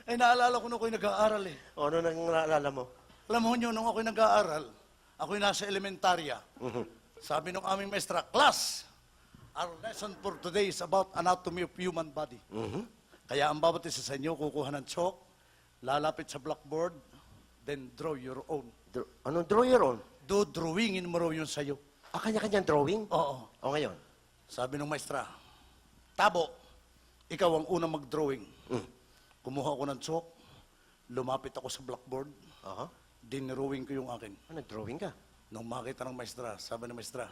Ay, naalala ko nung ako'y nag-aaral eh. O, ano nang naalala mo? Alam mo nyo, nung ako'y nag-aaral, ako'y nasa elementarya. Sabi nung aming maestra, Class, our lesson for today is about anatomy of human body. Kaya ang bawat isa sa inyo, kukuha ng chalk, lalapit sa blackboard, then draw your own. Anong draw your own? Drawingin mo raw yun sa'yo. Ah, kanya-kanyang drawing? Oo. O, ngayon? Sabi nung maestra, Tabo, ikaw ang unang mag-drawing. Kumuha ako ng chalk, lumapit ako sa blackboard, Aha. dinrawing ko yung akin. Ah, nag-drawing ka? Nung makita ng maestra, sabi ng maestra,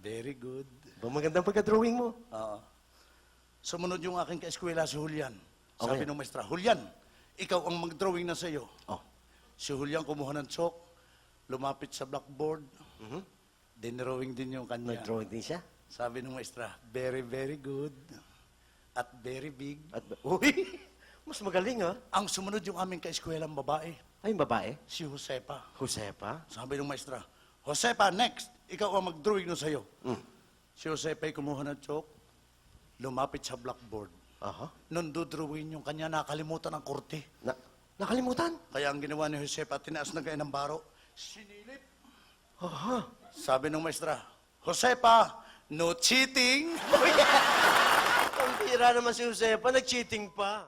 very good. Ba, magandang pagka-drawing mo. Sumunod yung aking kaeskwela si Julian. Sabi Okay. ng maestra, Julian, ikaw ang mag-drawing na sa'yo. Oh. Si Julian kumuha ng chalk, lumapit sa blackboard, dinrawing din yung kanya. Nag-drawing din siya? Sabi ng maestra, very, very good. At very big. At, uy, mas magaling, ha? Ang sumunod yung aming kaeskwelang babae, Ay, babae? si Josepa. Josepa? Sabi ng maestra, Josepa, next, ikaw ang mag-drawing no sa'yo. Si Josepa ay kumuha ng chalk, lumapit sa blackboard. Aha. Nung dudrawing yung kanya, nakalimutan ang korte. Nakalimutan? Kaya ang ginawa ni Josepa, tinaas na kayo ng baro, sinilip. Aha. Sabi ng maestra, Josepa, no cheating. Ang pira naman si Josepa, nag-cheating pa.